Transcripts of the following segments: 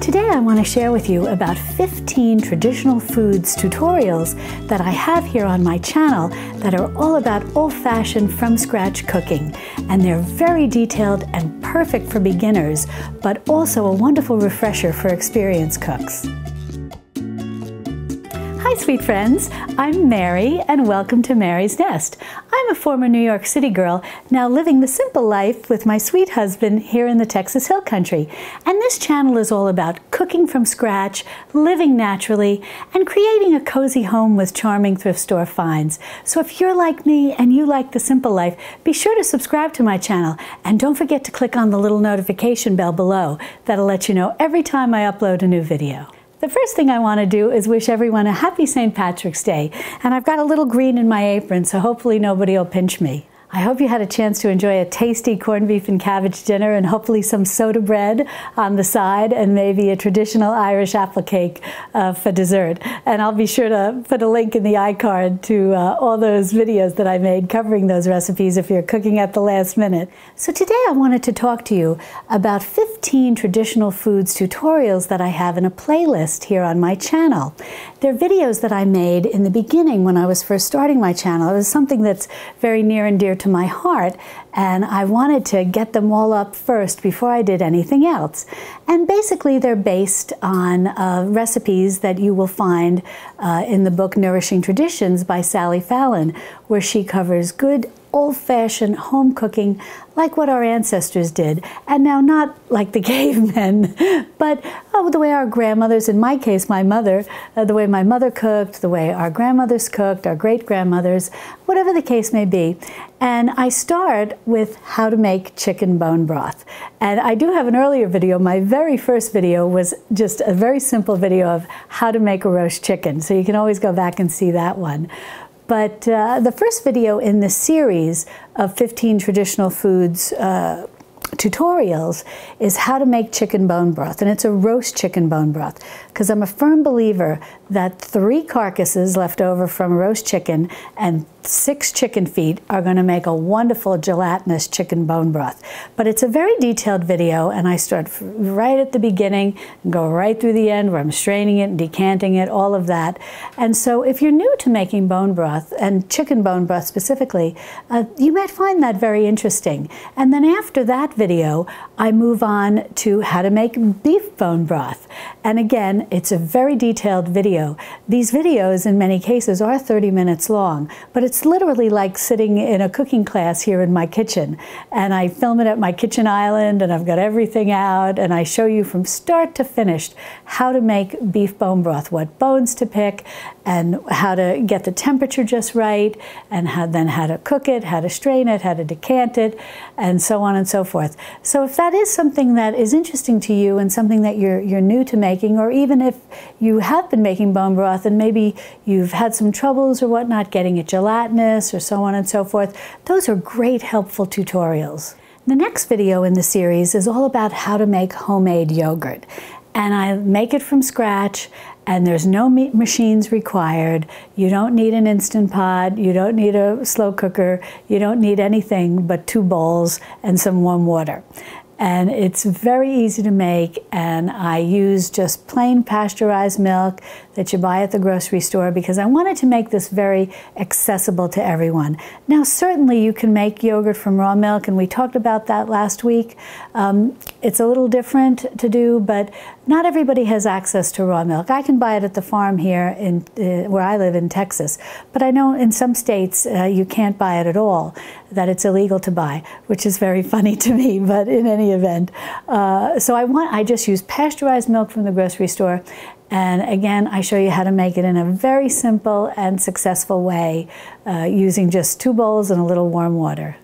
Today I want to share with you about 15 traditional foods tutorials that I have here on my channel that are all about old-fashioned from-scratch cooking. And they're very detailed and perfect for beginners, but also a wonderful refresher for experienced cooks. Hi sweet friends, I'm Mary and welcome to Mary's Nest. I'm a former New York City girl, now living the simple life with my sweet husband here in the Texas Hill Country. And this channel is all about cooking from scratch, living naturally, and creating a cozy home with charming thrift store finds. So if you're like me and you like the simple life, be sure to subscribe to my channel and don't forget to click on the little notification bell below. That'll let you know every time I upload a new video. The first thing I want to do is wish everyone a happy St. Patrick's Day, and I've got a little green in my apron, so hopefully nobody will pinch me. I hope you had a chance to enjoy a tasty corned beef and cabbage dinner and hopefully some soda bread on the side and maybe a traditional Irish apple cake for dessert. And I'll be sure to put a link in the iCard to all those videos that I made covering those recipes if you're cooking at the last minute. So today I wanted to talk to you about 15 traditional foods tutorials that I have in a playlist here on my channel. They're videos that I made in the beginning when I was first starting my channel. It was something that's very near and dear to my heart, and I wanted to get them all up first before I did anything else. And basically they're based on recipes that you will find in the book Nourishing Traditions by Sally Fallon, where she covers good old-fashioned home cooking like what our ancestors did. And now not like the cavemen, but the way our grandmothers, in my case my mother, the way my mother cooked, the way our grandmothers cooked, our great-grandmothers, whatever the case may be. And I start with how to make chicken bone broth. And I do have an earlier video. My very first video was just a very simple video of how to make a roast chicken. So you can always go back and see that one. But the first video in the series of 15 traditional foods tutorials is how to make chicken bone broth, and it's a roast chicken bone broth, because I'm a firm believer that 3 carcasses left over from roast chicken and 6 chicken feet are going to make a wonderful gelatinous chicken bone broth. But it's a very detailed video, and I start right at the beginning and go right through the end where I'm straining it and decanting it, all of that. And so if you're new to making bone broth, and chicken bone broth specifically, you might find that very interesting. And then after that video, I move on to how to make beef bone broth. And again, it's a very detailed video. These videos, in many cases, are 30 minutes long, but it's literally like sitting in a cooking class here in my kitchen. And I film it at my kitchen island, and I've got everything out, and I show you from start to finish how to make beef bone broth, what bones to pick, and how to get the temperature just right, and then how to cook it, how to strain it, how to decant it, and so on and so forth. So if that is something that is interesting to you and something that you're new to making, or even if you have been making bone broth and maybe you've had some troubles or whatnot getting it gelatinous or so on and so forth, those are great helpful tutorials. The next video in the series is all about how to make homemade yogurt. And I make it from scratch, and there's no meat machines required. You don't need an Instant Pot, you don't need a slow cooker, you don't need anything but 2 bowls and some warm water. And it's very easy to make, and I use just plain pasteurized milk that you buy at the grocery store because I wanted to make this very accessible to everyone. Now certainly you can make yogurt from raw milk, and we talked about that last week. It's a little different to do, but not everybody has access to raw milk. I can buy it at the farm here in where I live in Texas, but I know in some states you can't buy it at all, that it's illegal to buy, which is very funny to me, but in any event. So I just use pasteurized milk from the grocery store, and again I show you how to make it in a very simple and successful way using just 2 bowls and a little warm water.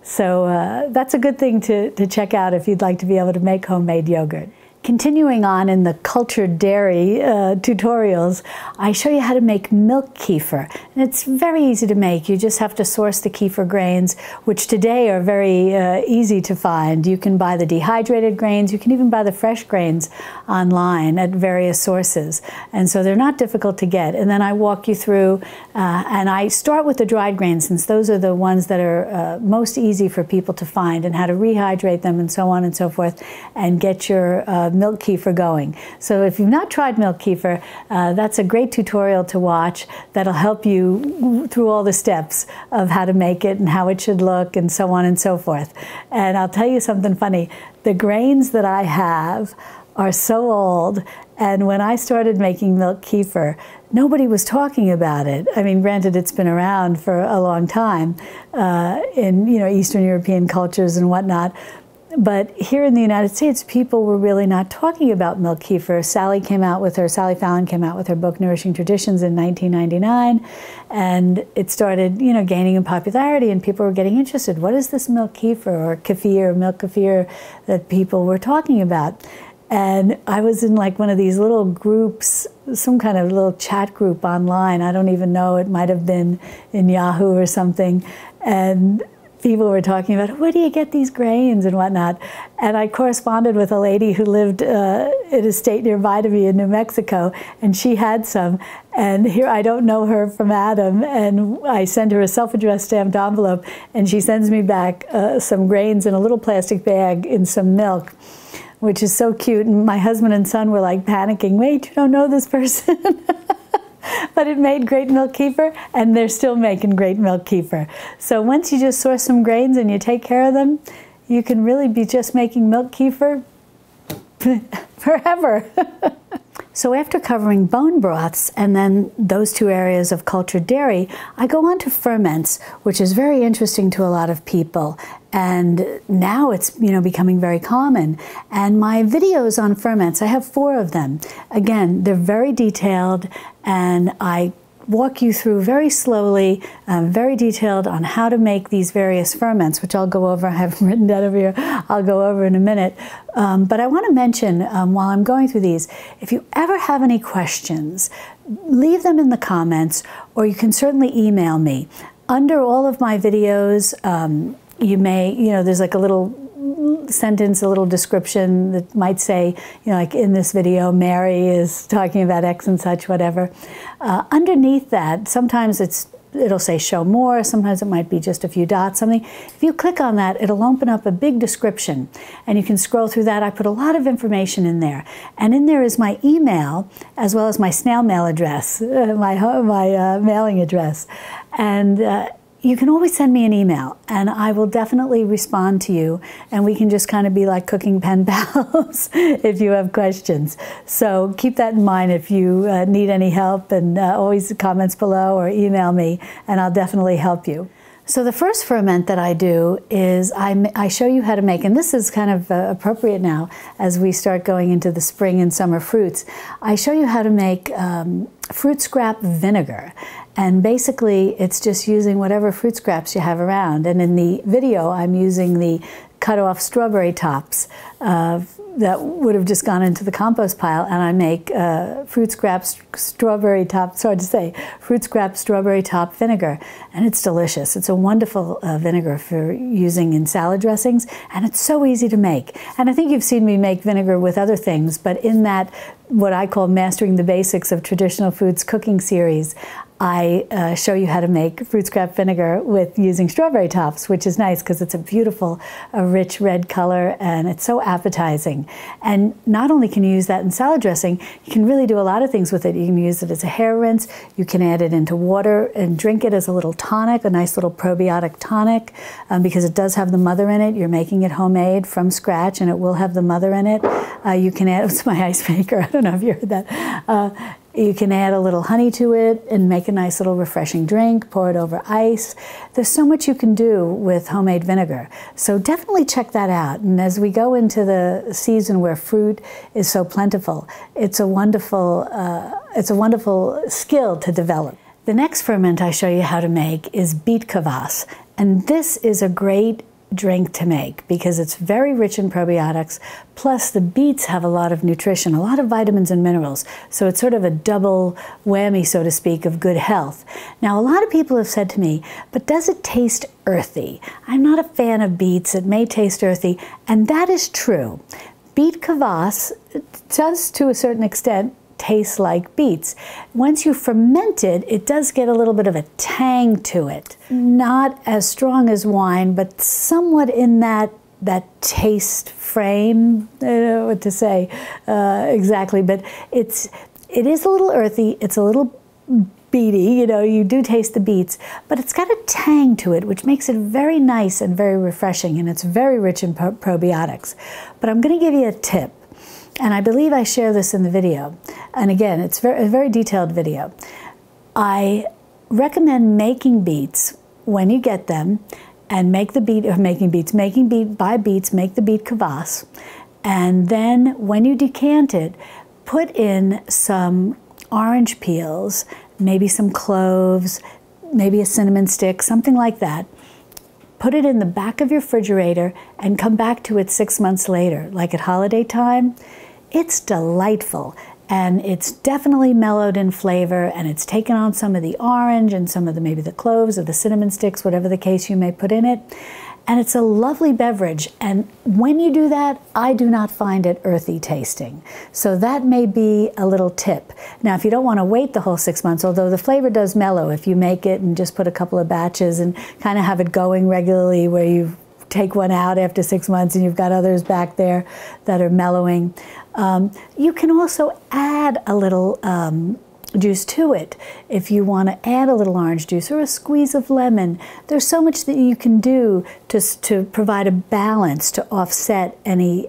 So that's a good thing to check out if you'd like to be able to make homemade yogurt. Continuing on in the cultured dairy tutorials, I show you how to make milk kefir. And it's very easy to make. You just have to source the kefir grains, which today are very easy to find. You can buy the dehydrated grains. You can even buy the fresh grains online at various sources. And so they're not difficult to get. And then I walk you through, and I start with the dried grains, since those are the ones that are most easy for people to find, and how to rehydrate them and so on and so forth, and get your milk kefir going. So if you've not tried milk kefir, that's a great tutorial to watch that'll help you through all the steps of how to make it and how it should look and so on and so forth. And I'll tell you something funny. The grains that I have are so old, and when I started making milk kefir, nobody was talking about it. I mean, granted, it's been around for a long time in Eastern European cultures and whatnot, but here in the United States, people were really not talking about milk kefir. Sally Fallon came out with her book Nourishing Traditions in 1999, and it started gaining in popularity, and people were getting interested. What is this milk kefir or kefir, milk kefir that people were talking about? And I was in like one of these little groups, some kind of little chat group online. I don't even know, it might have been in Yahoo or something. And people were talking about, where do you get these grains and whatnot? And I corresponded with a lady who lived in a state nearby to me in New Mexico, and she had some. And here, I don't know her from Adam, and I send her a self-addressed stamped envelope, and she sends me back some grains in a little plastic bag in some milk, which is so cute. And my husband and son were like panicking, wait, you don't know this person? But it made great milk kefir, and they're still making great milk kefir. So once you just source some grains and you take care of them, you can really be just making milk kefir forever. So after covering bone broths and then those two areas of cultured dairy, I go on to ferments, which is very interesting to a lot of people. And now it's becoming very common. And my videos on ferments, I have 4 of them. Again, they're very detailed, and I walk you through very slowly, very detailed on how to make these various ferments, which I'll go over. I have them written down over here. I'll go over in a minute. But I want to mention, while I'm going through these, if you ever have any questions, leave them in the comments, or you can certainly email me. Under all of my videos, you may, there's like a little sentence, a little description that might say, like in this video, Mary is talking about X and such, whatever. Underneath that, sometimes it'll say show more, sometimes it might be just a few dots, something. If you click on that, it'll open up a big description, and you can scroll through that. I put a lot of information in there, and in there is my email as well as my snail mail address, my mailing address. And you can always send me an email, and I will definitely respond to you, and we can just kind of be like cooking pen pals if you have questions. So keep that in mind if you need any help, and always comments below or email me, and I'll definitely help you. So the first ferment that I do is I show you how to make, and this is kind of appropriate now as we start going into the spring and summer fruits. I show you how to make fruit scrap vinegar. And basically, it's just using whatever fruit scraps you have around. And in the video, I'm using the cut-off strawberry tops that would have just gone into the compost pile, and I make fruit scrap strawberry top, sorry to say, fruit scrap strawberry top vinegar, and it's delicious. It's a wonderful vinegar for using in salad dressings, and it's so easy to make. And I think you've seen me make vinegar with other things, but in that, what I call Mastering the Basics of Traditional Foods cooking series, I show you how to make fruit scrap vinegar with using strawberry tops, which is nice because it's a beautiful, rich red color, and it's so appetizing. And not only can you use that in salad dressing, you can really do a lot of things with it. You can use it as a hair rinse, you can add it into water and drink it as a little tonic, a nice little probiotic tonic, because it does have the mother in it. You're making it homemade from scratch, and it will have the mother in it. You can add, it's my ice maker, I don't know if you heard that. You can add a little honey to it and make a nice little refreshing drink, pour it over ice. There's so much you can do with homemade vinegar. So definitely check that out. And as we go into the season where fruit is so plentiful, it's a wonderful skill to develop. The next ferment I show you how to make is beet kvass. And this is a great drink to make because it's very rich in probiotics, plus the beets have a lot of nutrition, a lot of vitamins and minerals, so it's sort of a double whammy, so to speak, of good health. Now, a lot of people have said to me, but does it taste earthy? I'm not a fan of beets. It may taste earthy, and that is true. Beet kvass does, to a certain extent, tastes like beets. Once you ferment it, it does get a little bit of a tang to it. Not as strong as wine, but somewhat in that that taste frame. I don't know what to say exactly, but it is a little earthy. It's a little beety, you know, you do taste the beets, but it's got a tang to it, which makes it very nice and very refreshing, and it's very rich in probiotics. But I'm going to give you a tip, and I believe I share this in the video. And again, it's a very detailed video. I recommend making beets when you get them, and make the beet, or making beets, buy beets, make the beet kvass, and then when you decant it, put in some orange peels, maybe some cloves, maybe a cinnamon stick, something like that. Put it in the back of your refrigerator and come back to it 6 months later, like at holiday time. It's delightful, and it's definitely mellowed in flavor, and it's taken on some of the orange and some of the maybe the cloves or the cinnamon sticks, whatever the case you may put in it. And it's a lovely beverage, and when you do that, I do not find it earthy tasting. So that may be a little tip. Now, if you don't want to wait the whole 6 months, although the flavor does mellow if you make it and just put a couple of batches and kind of have it going regularly, where you take one out after 6 months and you've got others back there that are mellowing. You can also add a little juice to it if you want to add a little orange juice or a squeeze of lemon. There's so much that you can do to provide a balance to offset any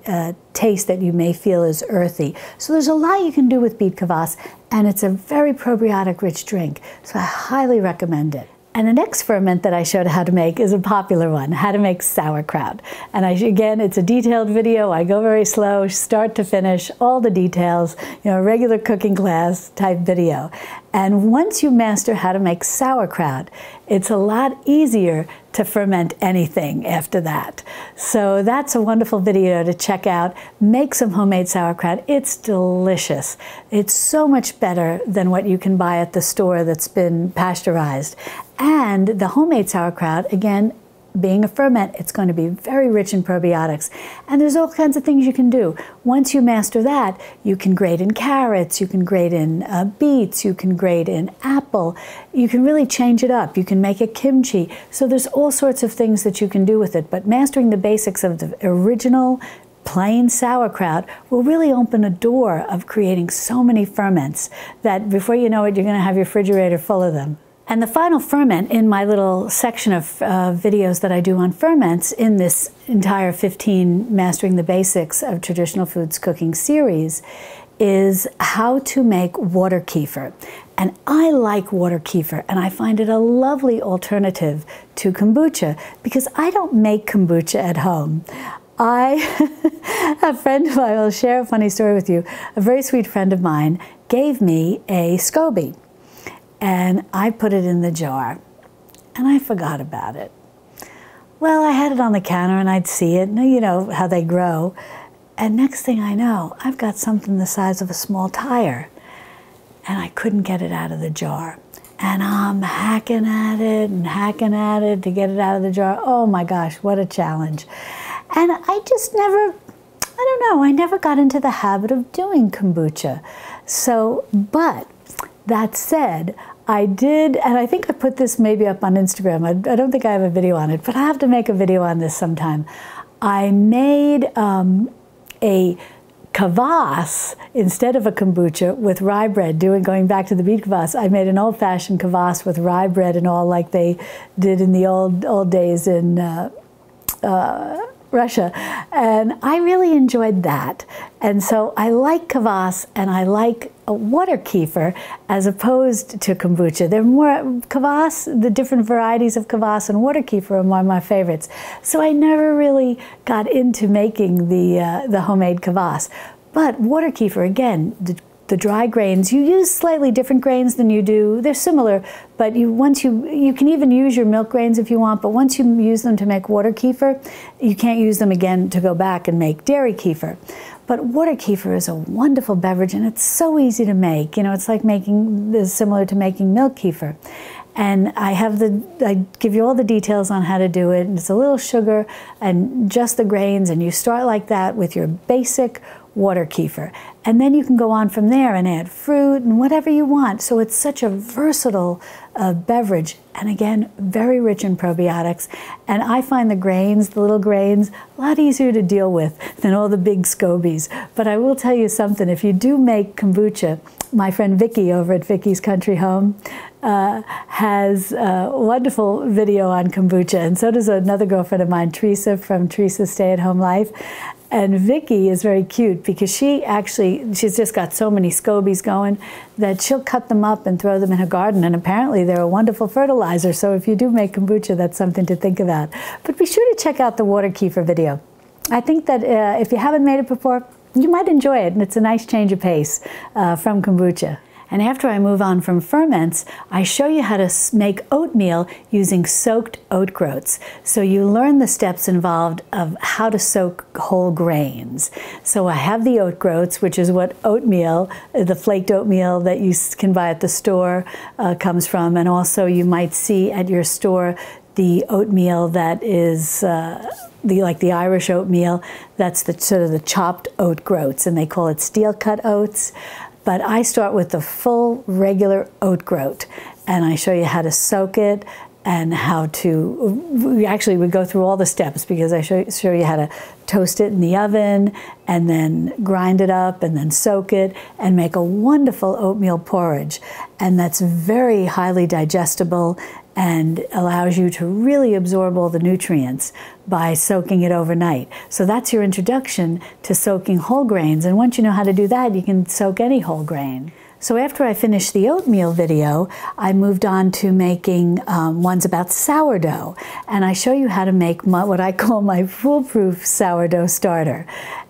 taste that you may feel is earthy. So there's a lot you can do with beet kvass, and it's a very probiotic rich drink, so I highly recommend it. And the next ferment that I showed how to make is a popular one, how to make sauerkraut. And again, it's a detailed video. I go very slow, start to finish, all the details, you know, regular cooking class type video. And once you master how to make sauerkraut, it's a lot easier to ferment anything after that. So that's a wonderful video to check out. Make some homemade sauerkraut. It's delicious. It's so much better than what you can buy at the store that's been pasteurized. And the homemade sauerkraut, again, being a ferment, it's going to be very rich in probiotics. And there's all kinds of things you can do. Once you master that, you can grate in carrots, you can grate in beets, you can grate in apple. You can really change it up. You can make a kimchi. So there's all sorts of things that you can do with it. But mastering the basics of the original plain sauerkraut will really open a door of creating so many ferments that before you know it, you're going to have your refrigerator full of them. And the final ferment in my little section of videos that I do on ferments in this entire 15 Mastering the Basics of Traditional Foods Cooking series is how to make water kefir. And I like water kefir, and I find it a lovely alternative to kombucha because I don't make kombucha at home. A friend of mine, I'll share a funny story with you, a very sweet friend of mine gave me a SCOBY. And I put it in the jar, and I forgot about it. Well, I had it on the counter, and I'd see it, and you know how they grow. And next thing I know, I've got something the size of a small tire, and I couldn't get it out of the jar. And I'm hacking at it and hacking at it to get it out of the jar. Oh my gosh, what a challenge. And I just never, I don't know, I never got into the habit of doing kombucha. So, but that said, I did, and I think I put this maybe up on Instagram. I don't think I have a video on it, but I have to make a video on this sometime. I made a kvass instead of a kombucha with rye bread. Going back to the beet kvass, I made an old-fashioned kvass with rye bread and all, like they did in the old days in Russia, and I really enjoyed that. And so I like kvass, and I like a water kefir as opposed to kombucha. They're more kvass, the different varieties of kvass and water kefir are one of my favorites. So I never really got into making the homemade kvass. But water kefir, again, the dry grains, you use slightly different grains than you do. They're similar, but you can even use your milk grains if you want, but once you use them to make water kefir, you can't use them again to go back and make dairy kefir. But water kefir is a wonderful beverage, and it's so easy to make. You know, it's like similar to making milk kefir. And I give you all the details on how to do it. And it's a little sugar and just the grains, and you start like that with your basic water kefir. And then you can go on from there and add fruit and whatever you want. So it's such a versatile beverage. And again, very rich in probiotics. And I find the grains, the little grains, a lot easier to deal with than all the big scobies. But I will tell you something, if you do make kombucha, my friend Vicki over at Vicki's Country Home has a wonderful video on kombucha, and so does another girlfriend of mine, Teresa, from Teresa's Stay at Home Life. And Vicki is very cute because she's just got so many scobies going that she'll cut them up and throw them in her garden, and apparently they're a wonderful fertilizer. So if you do make kombucha, that's something to think about. But be sure to check out the water kefir video. I think that if you haven't made it before, you might enjoy it, and it's a nice change of pace from kombucha. And after I move on from ferments, I show you how to make oatmeal using soaked oat groats. So you learn the steps involved of how to soak whole grains. So I have the oat groats, which is what oatmeal, the flaked oatmeal that you can buy at the store comes from. And also you might see at your store the oatmeal that is like the Irish oatmeal. That's the sort of the chopped oat groats, and they call it steel cut oats. But I start with the full regular oat groat, and I show you how to soak it and how to, actually we go through all the steps because I show you how to toast it in the oven and then grind it up and then soak it and make a wonderful oatmeal porridge. And that's very highly digestible and allows you to really absorb all the nutrients by soaking it overnight. So that's your introduction to soaking whole grains. And once you know how to do that, you can soak any whole grain. So after I finished the oatmeal video, I moved on to making ones about sourdough. And I show you how to make what I call my foolproof sourdough starter.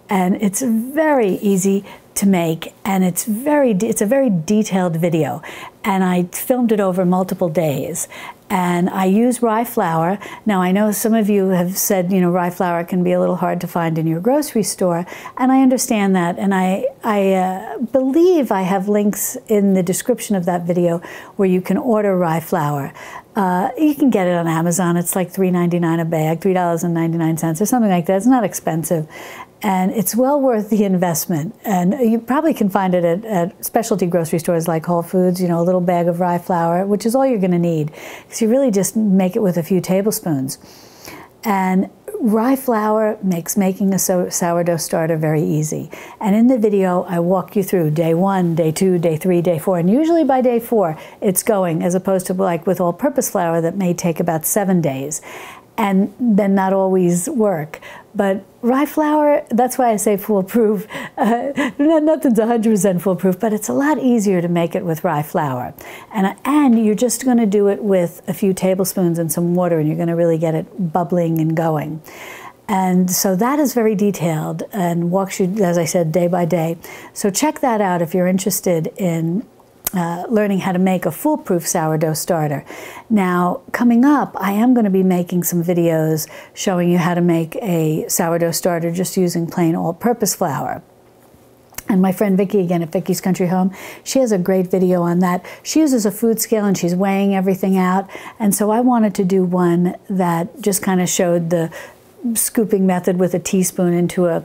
And it's very easy to make, and it's a very detailed video. And I filmed it over multiple days. And I use rye flour. Now I know some of you have said, you know, rye flour can be a little hard to find in your grocery store, and I understand that. And I believe I have links in the description of that video where you can order rye flour. You can get it on Amazon. It's like $3.99 a bag, $3.99 or something like that. It's not expensive. And it's well worth the investment. And you probably can find it at specialty grocery stores like Whole Foods, you know, a little bag of rye flour, which is all you're going to need, because you really just make it with a few tablespoons. And rye flour makes making a sourdough starter very easy. And in the video, I walk you through day 1, day 2, day 3, day 4. And usually by day 4, it's going, as opposed to like with all-purpose flour that may take about 7 days. And then not always work. But rye flour, that's why I say foolproof. Nothing's 100% foolproof, but it's a lot easier to make it with rye flour. And you're just going to do it with a few tablespoons and some water, and you're going to really get it bubbling and going. And so that is very detailed and walks you, as I said, day by day. So check that out if you're interested in learning how to make a foolproof sourdough starter. Now, coming up, I am going to be making some videos showing you how to make a sourdough starter just using plain all-purpose flour. And my friend Vicki, again at Vicki's Country Home, she has a great video on that. She uses a food scale and she's weighing everything out. And so I wanted to do one that just kind of showed the scooping method with a teaspoon into a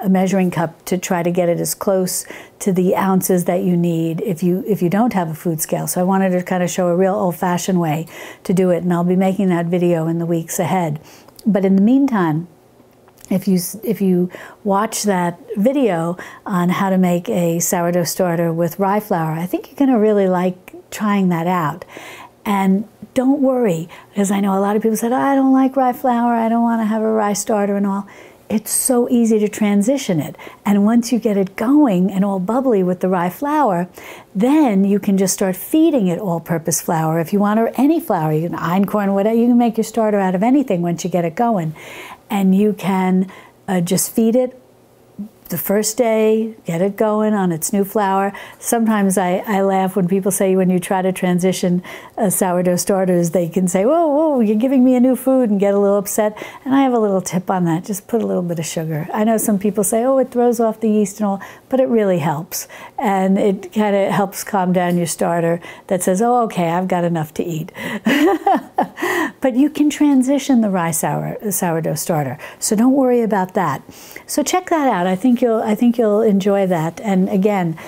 measuring cup to try to get it as close to the ounces that you need if you don't have a food scale. So I wanted to kind of show a real old-fashioned way to do it, and I'll be making that video in the weeks ahead. But in the meantime, if you watch that video on how to make a sourdough starter with rye flour, I think you're going to really like trying that out. And don't worry, because I know a lot of people said, oh, I don't like rye flour, I don't want to have a rye starter and all. It's so easy to transition it. And once you get it going and all bubbly with the rye flour, then you can just start feeding it all-purpose flour if you want, or any flour. You can einkorn, whatever. You can make your starter out of anything once you get it going. And you can just feed it the first day, get it going on its new flour. Sometimes I laugh when people say when you try to transition sourdough starters, they can say, whoa, whoa, you're giving me a new food, and get a little upset. And I have a little tip on that. Just put a little bit of sugar. I know some people say, oh, it throws off the yeast and all, but it really helps. And it kind of helps calm down your starter that says, oh, okay, I've got enough to eat. But you can transition the rye sourdough starter, so don't worry about that. So check that out. I think you'll enjoy that. And again,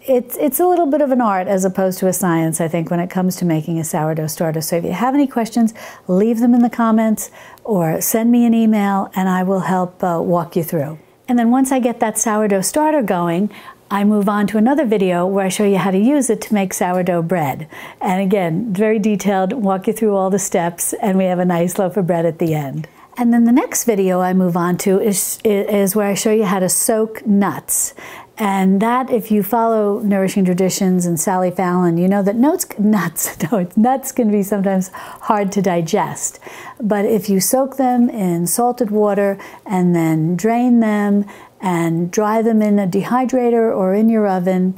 it's a little bit of an art as opposed to a science, I think, when it comes to making a sourdough starter. So if you have any questions, leave them in the comments or send me an email and I will help walk you through. And then once I get that sourdough starter going, I move on to another video where I show you how to use it to make sourdough bread. And again, very detailed, walk you through all the steps, and we have a nice loaf of bread at the end. And then the next video I move on to is where I show you how to soak nuts. And that, if you follow Nourishing Traditions and Sally Fallon, you know that nuts can be sometimes hard to digest. But if you soak them in salted water and then drain them and dry them in a dehydrator or in your oven,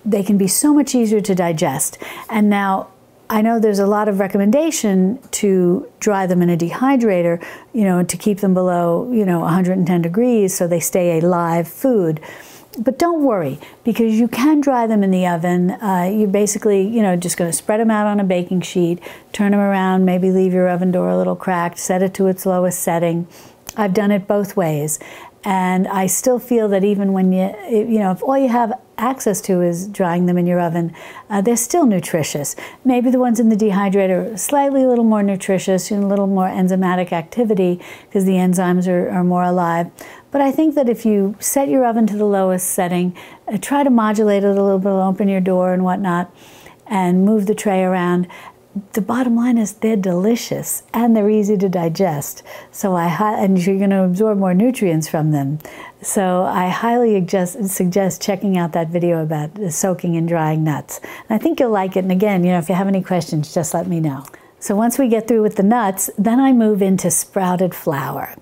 they can be so much easier to digest. And now, I know there's a lot of recommendation to dry them in a dehydrator, to keep them below, 110 degrees so they stay a live food. But don't worry, because you can dry them in the oven. You're basically, just going to spread them out on a baking sheet, turn them around, maybe leave your oven door a little cracked, set it to its lowest setting. I've done it both ways. And I still feel that even when if all you have access to is drying them in your oven, they're still nutritious. Maybe the ones in the dehydrator are slightly a little more nutritious, a little more enzymatic activity because the enzymes are more alive. But I think that if you set your oven to the lowest setting, try to modulate it a little bit, open your door and whatnot, and move the tray around, the bottom line is they're delicious and they're easy to digest. And you're going to absorb more nutrients from them. So I highly suggest checking out that video about soaking and drying nuts. And I think you'll like it. And again, if you have any questions, just let me know. So once we get through with the nuts, then I move into sprouted flour.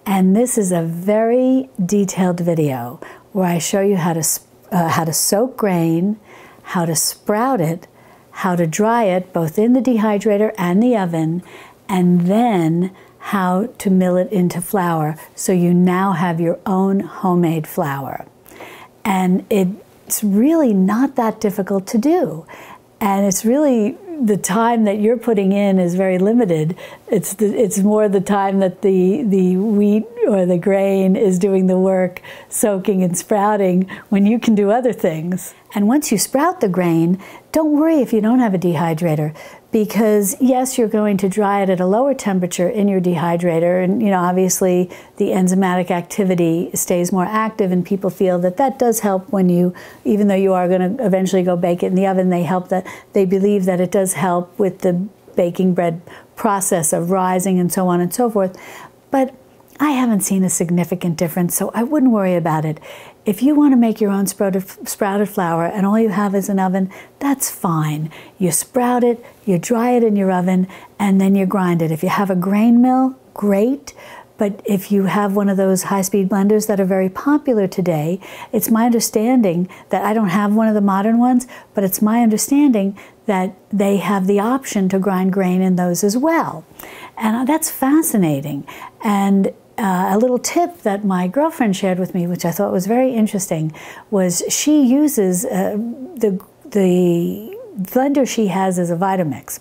And this is a very detailed video where I show you how to soak grain, how to sprout it, how to dry it both in the dehydrator and the oven, and then how to mill it into flour so you now have your own homemade flour. And it's really not that difficult to do. And it's really the time that you're putting in is very limited. It's more the time that the wheat or the grain is doing the work, soaking and sprouting, when you can do other things. And once you sprout the grain, don't worry if you don't have a dehydrator, because yes, you're going to dry it at a lower temperature in your dehydrator, and obviously the enzymatic activity stays more active, and people feel that that does help when even though you are going to eventually go bake it in the oven, they believe that it does help with the baking bread process of rising and so on and so forth. But I haven't seen a significant difference, so I wouldn't worry about it. If you want to make your own sprouted flour and all you have is an oven, that's fine. You sprout it, you dry it in your oven, and then you grind it. If you have a grain mill, great. But if you have one of those high-speed blenders that are very popular today, it's my understanding that I don't have one of the modern ones, but it's my understanding that they have the option to grind grain in those as well. And that's fascinating. And a little tip that my girlfriend shared with me, which I thought was very interesting, was she uses the blender she has is a Vitamix.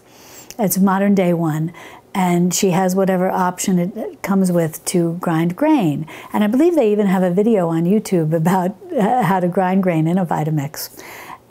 It's a modern day one. And she has whatever option it comes with to grind grain. And I believe they even have a video on YouTube about how to grind grain in a Vitamix.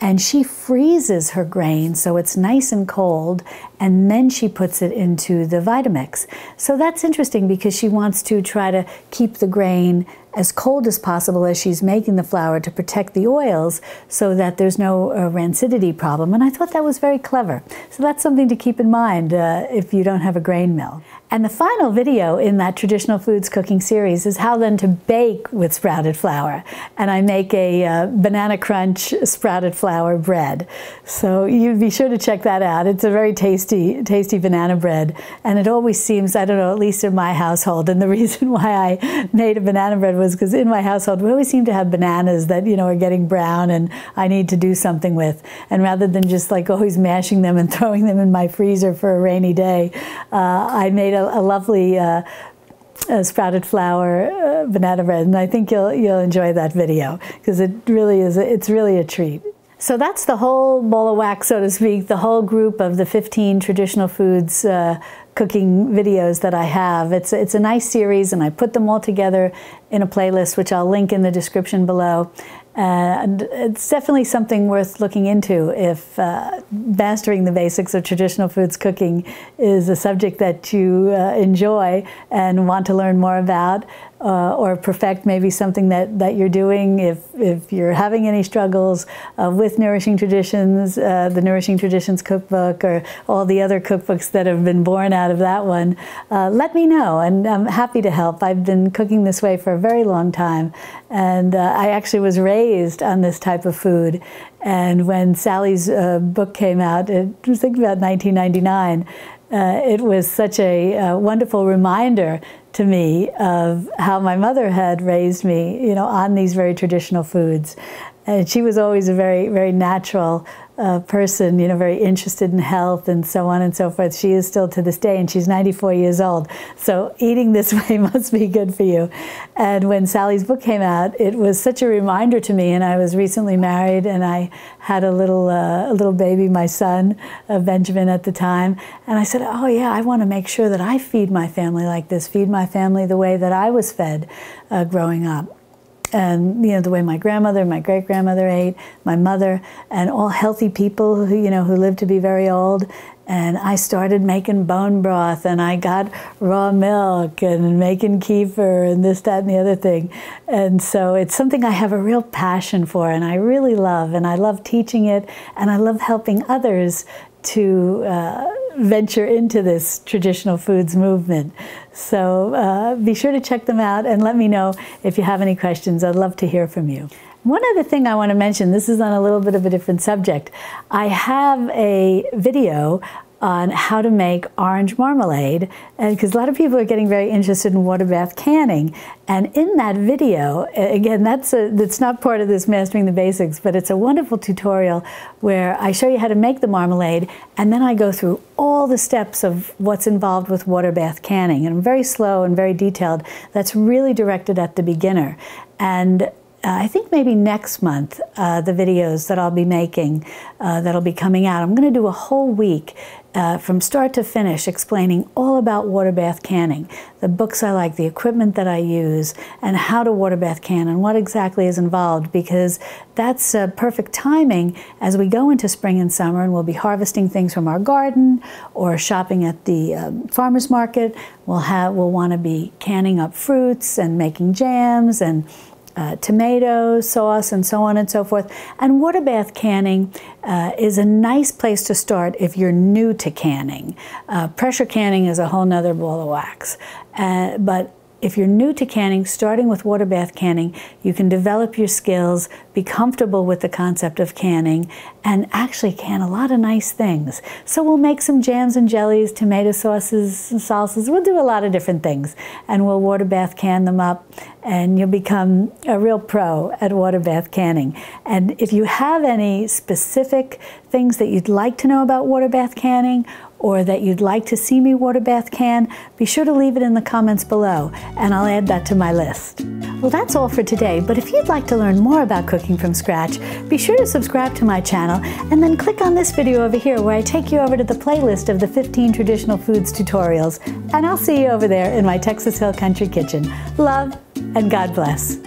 And she freezes her grain so it's nice and cold, and then she puts it into the Vitamix. So that's interesting because she wants to try to keep the grain as cold as possible as she's making the flour to protect the oils so that there's no rancidity problem. And I thought that was very clever. So that's something to keep in mind if you don't have a grain mill. And the final video in that Traditional Foods cooking series is how then to bake with sprouted flour. And I make a Banana Crunch sprouted flour bread. So you be sure to check that out. It's a very tasty banana bread. And it always seems, I don't know, at least in my household, and the reason why I made a banana bread was because in my household we always seem to have bananas that are getting brown and I need to do something with. And rather than just like always mashing them and throwing them in my freezer for a rainy day, I made a lovely sprouted flour banana bread, and I think you'll enjoy that video because it really is. It's really a treat. So that's the whole bowl of wax, so to speak, the whole group of the 15 traditional foods cooking videos that I have. It's a nice series, and I put them all together in a playlist, which I'll link in the description below. And it's definitely something worth looking into if mastering the basics of traditional foods cooking is a subject that you enjoy and want to learn more about, or perfect maybe something that you're doing. If you're having any struggles with Nourishing Traditions, the Nourishing Traditions cookbook, or all the other cookbooks that have been born out of that one, let me know, and I'm happy to help. I've been cooking this way for a very long time, and I actually was raised on this type of food. And when Sally's book came out, it was I think about 1999, it was such a wonderful reminder to me of how my mother had raised me, you know, on these very traditional foods. And she was always a very, very natural person, you know, very interested in health and so on and so forth. She is still to this day, and she's 94 years old. So eating this way must be good for you. And when Sally's book came out, it was such a reminder to me. And I was recently married, and I had a little baby, my son, Benjamin at the time. And I said, oh yeah, I want to make sure that I feed my family like this, feed my family the way that I was fed growing up. And, you know, the way my grandmother, my great-grandmother ate, my mother, and all healthy people who, you know, who lived to be very old. And I started making bone broth, and I got raw milk, and making kefir, and this, that, and the other thing. And so it's something I have a real passion for, and I really love, and I love teaching it, and I love helping others to venture into this traditional foods movement. So be sure to check them out and let me know if you have any questions. I'd love to hear from you. One other thing I want to mention, this is on a little bit of a different subject. I have a video on how to make orange marmalade, because a lot of people are getting very interested in water bath canning. And in that video, again, that's not part of this Mastering the Basics, but it's a wonderful tutorial where I show you how to make the marmalade, and then I go through all the steps of what's involved with water bath canning. And I'm very slow and very detailed. That's really directed at the beginner. And I think maybe next month, the videos that I'll be making, that'll be coming out, I'm going to do a whole week from start to finish explaining all about water bath canning, the books I like, the equipment that I use, and how to water bath can, and what exactly is involved, because that's perfect timing as we go into spring and summer, and we'll be harvesting things from our garden or shopping at the farmer's market. We'll want to be canning up fruits and making jams and tomato sauce and so on and so forth. And water bath canning is a nice place to start if you're new to canning. Pressure canning is a whole nother ball of wax. But if you're new to canning, starting with water bath canning, you can develop your skills, be comfortable with the concept of canning, and actually can a lot of nice things. So we'll make some jams and jellies, tomato sauces and salsas. We'll do a lot of different things, and we'll water bath can them up, and you'll become a real pro at water bath canning. And if you have any specific things that you'd like to know about water bath canning, or that you'd like to see me water bath can, be sure to leave it in the comments below, and I'll add that to my list. Well, that's all for today, but if you'd like to learn more about cooking from scratch, be sure to subscribe to my channel, and then click on this video over here where I take you over to the playlist of the 15 traditional foods tutorials, and I'll see you over there in my Texas Hill Country kitchen. Love, and God bless.